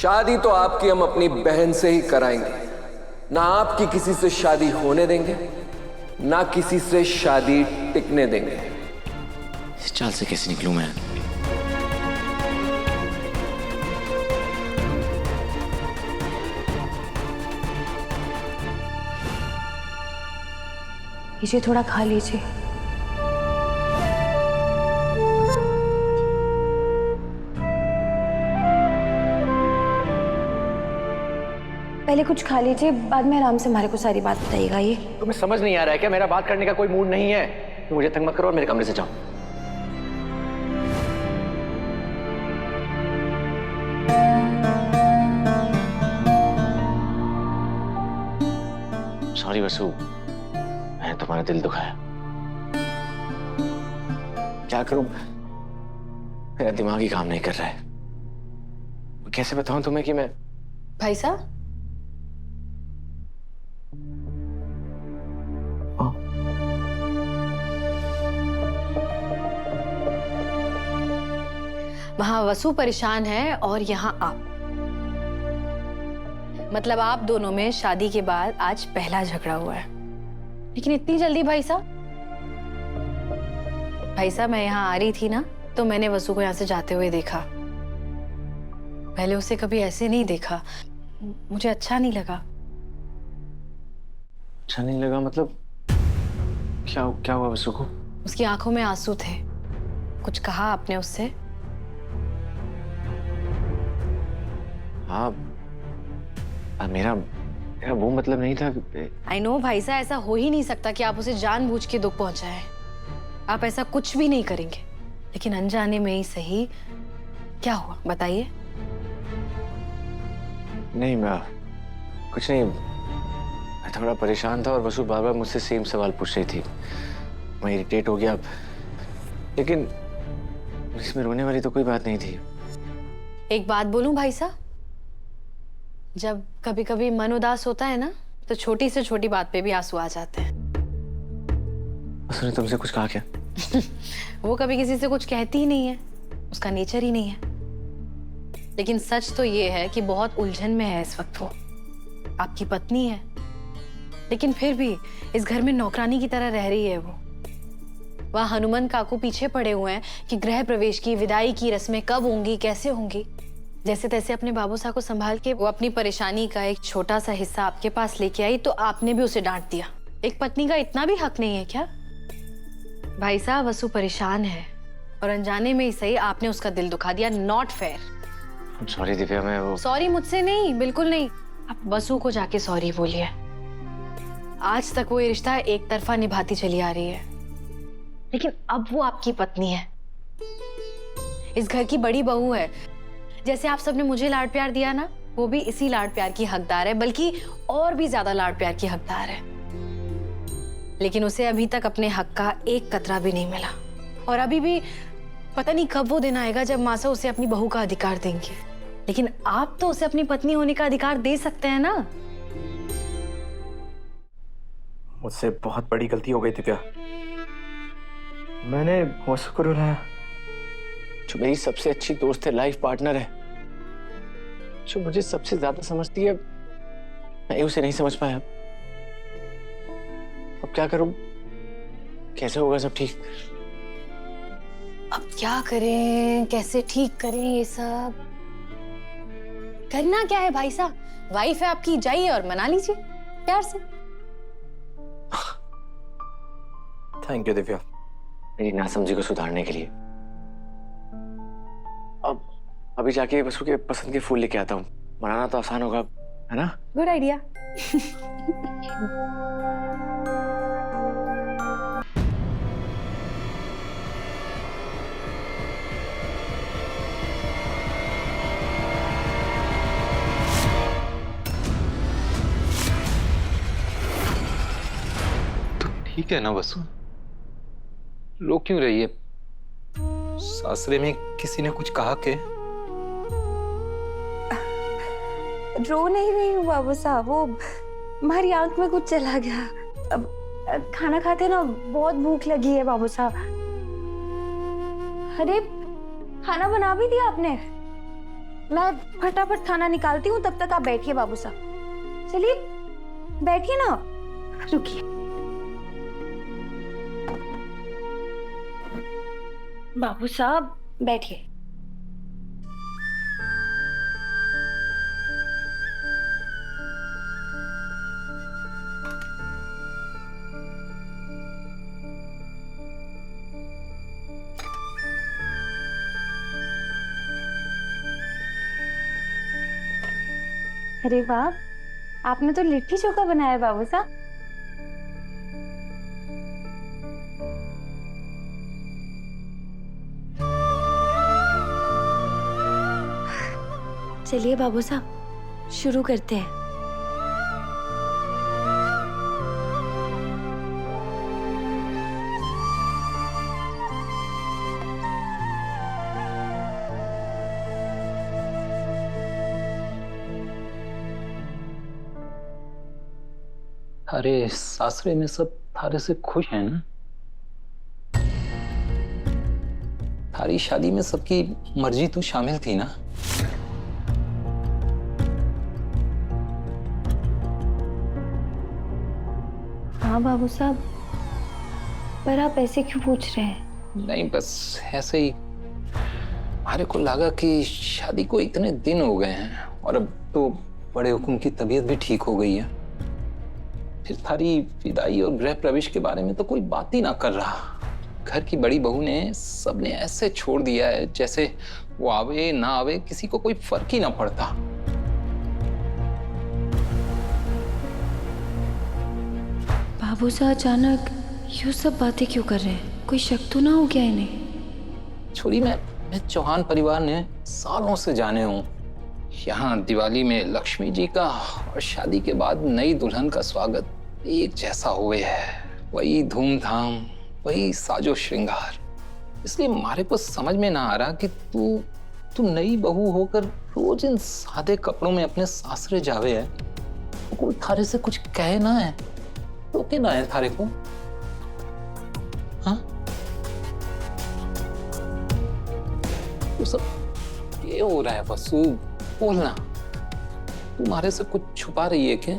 शादी तो आपकी हम अपनी बहन से ही कराएंगे। ना आपकी किसी से शादी होने देंगे, ना किसी से शादी टिकने देंगे। इस चाल से कैसे निकलूं मैं? लीजिए, थोड़ा खा लीजिए। पहले कुछ खा लीजिए, बाद में आराम से हमारे को सारी बात बताइएगा। ये तुम्हें समझ नहीं आ रहा है क्या? मेरा बात करने का कोई मूड नहीं है। तुम मुझे तंग मत करो और मेरे कमरे से जाओ। सॉरी वसु, मैंने तुम्हारा दिल दुखाया। क्या करूं, मेरा दिमाग ही काम नहीं कर रहा है। कैसे बताऊं तुम्हें कि मैं... भाई साहब, वहां वसु परेशान है और यहाँ आप। मतलब आप दोनों में शादी के बाद आज पहला झगड़ा हुआ है। लेकिन इतनी जल्दी भाई साहब? भाई साहब, मैं यहाँ आ रही थी ना, तो मैंने वसु को यहाँ से जाते हुए देखा। पहले उसे कभी ऐसे नहीं देखा, मुझे अच्छा नहीं लगा। अच्छा नहीं लगा मतलब? क्या हुआ वसु को? उसकी आंखों में आंसू थे। कुछ कहा आपने उससे? हाँ, मेरा वो मतलब नहीं था। आई नो भाई साहब, ऐसा हो ही नहीं सकता कि आप उसे जानबूझ के दुख पहुंचाएं। आप ऐसा कुछ भी नहीं करेंगे। लेकिन अनजाने में ही सही, क्या हुआ बताइए। नहीं, मैं कुछ नहीं। मैं थोड़ा परेशान था और वसु बार बार मुझसे सेम सवाल पूछ रही थी। मैं इरिटेट हो गया। लेकिन इसमें रोने वाली तो कोई बात नहीं थी। एक बात बोलूं भाई साहब, जब कभी कभी मन उदास होता है ना, तो छोटी से छोटी बात पे भी आंसू आ जाते हैं। उसने तुमसे कुछ कहा क्या? वो कभी किसी से कुछ कहती ही नहीं है, उसका नेचर ही नहीं है। लेकिन सच तो ये है कि बहुत उलझन में है इस वक्त वो। आपकी पत्नी है, लेकिन फिर भी इस घर में नौकरानी की तरह रह रही है वो। वह हनुमान काकू पीछे पड़े हुए हैं कि गृह प्रवेश की, विदाई की रस्में कब होंगी, कैसे होंगी। जैसे तैसे अपने बाबू साहब को संभाल के वो अपनी परेशानी का एक छोटा सा हिस्सा आपके पास लेके आई, तो आपने भी उसे डांट दिया। एक पत्नी का इतना भी हक नहीं है क्या? भाई साहब, वसु परेशान है और अनजाने में ही सही आपने उसका दिल दुखा दिया। Not fair. सॉरी दिव्या, मैं वो... सॉरी मुझसे नहीं, बिल्कुल नहीं। आप वसु को जाके सॉरी बोलिए। आज तक वो ये रिश्ता एक तरफा निभाती चली आ रही है, लेकिन अब वो आपकी पत्नी है, इस घर की बड़ी बहू है। जैसे आप सबने मुझे लाड प्यार दिया ना, वो भी इसी लाड प्यार की हकदार है, बल्कि और भी ज्यादा लाड प्यार की हकदार है। लेकिन उसे अभी तक अपने हक का एक कतरा भी नहीं मिला। और अभी भी पता नहीं कब वो दिन आएगा जब मासा उसे अपनी बहू का अधिकार देंगे। लेकिन आप तो उसे अपनी पत्नी होने का अधिकार दे सकते हैं ना। मुझसे बहुत बड़ी गलती हो गई दिव्या। मैंने वसु को रुलाया, जो मेरी सबसे अच्छी दोस्त है, लाइफ पार्टनर है, जो मुझे सबसे ज्यादा समझती है, मैं उसे नहीं समझ पाया। अब क्या करूं? कैसे होगा सब ठीक? अब क्या करें, कैसे ठीक करें? ये सब करना क्या है भाई साहब? वाइफ है आपकी, जाइए और मना लीजिए प्यार से। थैंक यू दिव्या, मेरी नासमझी को सुधारने के लिए। अब अभी जाके वसु के पसंद के फूल लेके आता हूँ। मनाना तो आसान होगा, है ना? Good idea. ठीक है ना वसु? रो क्यों रही है? सासरे में किसी ने कुछ कहा के? रो नहीं रही हूँ बाबू साहब, वो हमारी आंख में कुछ चला गया। अब खाना खाते ना, बहुत भूख लगी है बाबू साहब। अरे खाना बना भी दिया आपने? मैं फटाफट खाना निकालती हूँ, तब तक आप बैठिए बाबू साहब। चलिए बैठिए ना, रुकिए। बाबू साहब बैठिए। अरे वाह, आपने तो लिट्टी चोखा बनाया बाबू साहब। चलिए बाबू साहब शुरू करते हैं। अरे सासरे में सब थारे से खुश हैं ना? थारी शादी में सबकी मर्जी तो शामिल थी ना? हाँ बाबू साहब, पर आप ऐसे क्यों पूछ रहे हैं? नहीं, बस ऐसे ही हमारे को लगा कि शादी को इतने दिन हो गए हैं और अब तो बड़े हुकुम की तबीयत भी ठीक हो गई है, फिर थारी विदाई और गृह प्रवेश के बारे में तो कोई बात ही ना कर रहा। घर की बड़ी बहू ने सबने ऐसे छोड़ दिया है जैसे वो आवे ना आवे किसी को कोई फर्क ही ना पड़ता। बाबू साहब अचानक ये सब बातें क्यों कर रहे हैं? कोई शक तो ना हो गया इन्हें? छोरी, मैं चौहान परिवार ने सालों से जाने हूँ। यहाँ दिवाली में लक्ष्मी जी का और शादी के बाद नई दुल्हन का स्वागत एक जैसा हुए है, वही धूमधाम, वही साजो श्रृंगार। इसलिए हमारे को समझ में ना आ रहा कि तू नई बहू होकर रोज इन सादे कपड़ों में अपने सासरे जावे है, तो कोई थारे से कुछ कहे ना है, तो क्या ना है थारे को? हाँ, तो सब ये हो रहा है वसु? बोलना, तुम्हारे से कुछ छुपा रही है क्या?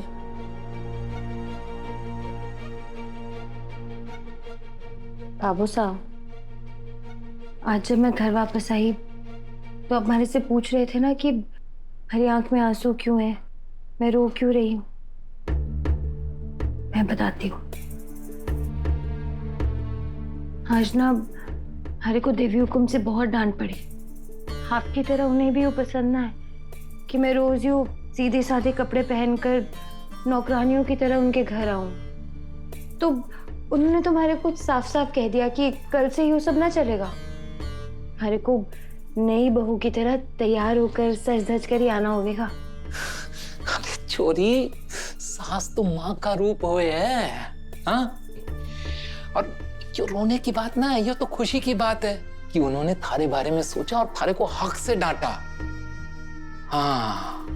बाबू साहब, आज जब मैं घर वापस आई तो आप हमारे से पूछ रहे थे ना कि मेरी आंख में आंसू क्यों है, मैं रो क्यों रही हूं। मैं बताती हूँ। आज ना हरे को देवी हुकुम से बहुत डांट पड़ी। आपकी तरह उन्हें भी वो पसंद ना है कि मैं रोज यूं सीधे साधे कपड़े पहनकर नौकरानियों की तरह उनके घर आऊं। तो उन्होंने तो हमारे को साफ साफ कह दिया कि कल से ये सब ना चलेगा। हमारे को नई बहू की तरह तैयार होकर सज धज कर ही आना होगा। अरे छोरी, सास तो माँ का रूप होए है, हाँ? और जो रोने की बात ना है, ये तो खुशी की बात है कि उन्होंने थारे बारे में सोचा और थारे को हक से डांटा। हाँ,